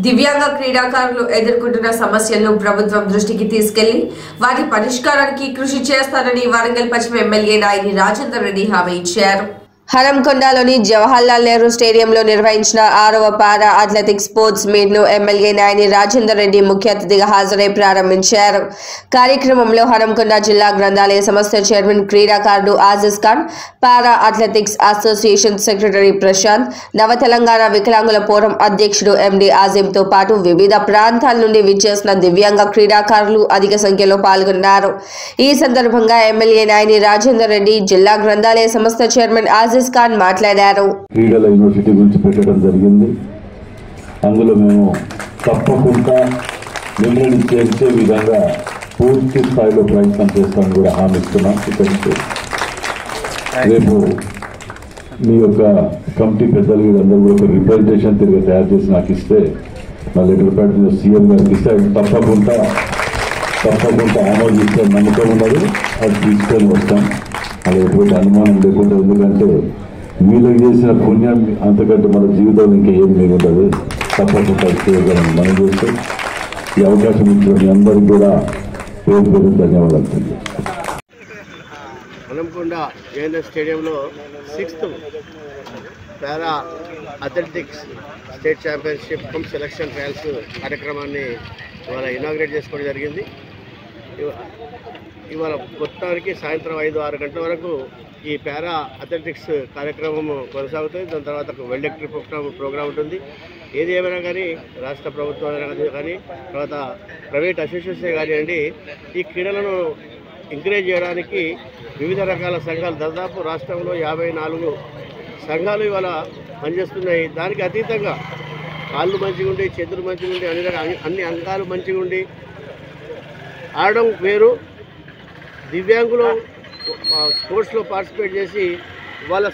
దివ్యాంగ క్రీడాకారులు ఎదుర్కొంటున్న సమస్యలను ప్రభుత్వం దృష్టికి తీసుకెళ్లి వాటి పరిష్కారానికి కృషి చేస్తారని వరంగల్ పశ్చిమ ఎమ్మెల్యే నాయని రాజేందర్ రెడ్డి హామీ ఇచ్చారు. హరంకొండలోని జవహర్లాల్ నెహ్రూ స్టేడియంలో నిర్వహించిన 6వ పారా అథ్లెటిక్స్ స్పోర్ట్స్ మీట్ ను ఎమ్మెల్యే నాయని రాజేందర్ రెడ్డి ముఖ్య అతిథిగా హాజరై ప్రారంభించారు. కార్యక్రమంలో హరంకొండ జిల్లా గ్రంథాలయ సంస్థ చైర్మన్ క్రీడాకారుడు Aziz Khan, para athletics association secretary Prashant, Nava Telangana వికలాంగుల ఫోరం అధ్యక్షుడు ఎండి ఆజింతో పాటు వివిధ ప్రాంతాల నుండి విచ్చేసిన దివ్యాంగ క్రీడాకారులు అధిక సంఖ్యలో పాల్గొన్నారు. ఈ సందర్భంగా ఎమ్మెల్యే నాయని రాజేందర్ రెడ్డి జిల్లా గ్రంథాలయ సంస్థ చైర్మన్ ఆజిజ్ ఖాన్ మాట్లాడారు. క్రీడల యూనివర్సిటీ గురించి పెట్టడం జరిగింది. అందులో మేము తప్పకుండా మిమ్మల్ని చేర్చే విధంగా పూర్తి స్థాయిలో ప్రయత్నం చేస్తామని కూడా హామీ ఇస్తున్నాం. ఇక్కడికి రేపు మీ యొక్క కమిటీ పెద్దలు వీళ్ళందరూ కూడా ఒక రిప్రజెంటేషన్ తిరిగి తయారు చేసి నాకు ఇస్తే నా లెటర్పేట సీఎం గారికి ఇస్తే తప్పకుండా ఆమోదిస్తే నమ్మకం ఉన్నది. అది తీసుకొని వస్తాం. అది ఎటువంటి అనుమానం లేకుండా. ఎందుకంటే వీళ్ళకి చేసిన పుణ్యం అంతకంటే మన జీవితంలో ఇంకా ఏం లేకుంటుంది. తప్పకుండా చేయగలను మనం చేస్తే ఈ అవకాశం ఇచ్చిన మీ అందరికీ కూడా పేరు ధన్యవాదాలు. హనంకొండ జేఎన్ఎస్ స్టేడియంలో 6th పారా athletics state championship come selection trials కార్యక్రమాన్ని ఇవాళ ఇనాగ్రేట్ చేసుకోవడం జరిగింది. ఇవాళ మొత్తానికి సాయంత్రం 5-6 గంటల వరకు ఈ పారా అథ్లెటిక్స్ కార్యక్రమం కొనసాగుతుంది. దాని తర్వాత వెల్డెక్టరీ ప్రోగ్రాం ఉంటుంది. ఏది ఏమైనా కానీ రాష్ట్ర ప్రభుత్వం కానీ తర్వాత ప్రైవేట్ అసోసియేషన్ కానివ్వండి, ఈ క్రీడలను ఎంకరేజ్ చేయడానికి వివిధ రకాల సంఘాలు దాదాపు రాష్ట్రంలో 54 సంఘాలు ఇవాళ పనిచేస్తున్నాయి. దానికి అతీతంగా కాళ్ళు మంచిగా ఉండి, చేతులు మంచిగా ఉండి, అన్ని అంగాలు మంచిగా ఉండి ఆడడం వేరు. దివ్యాంగులు స్పోర్ట్స్లో పార్టిసిపేట్ చేసి వాళ్ళ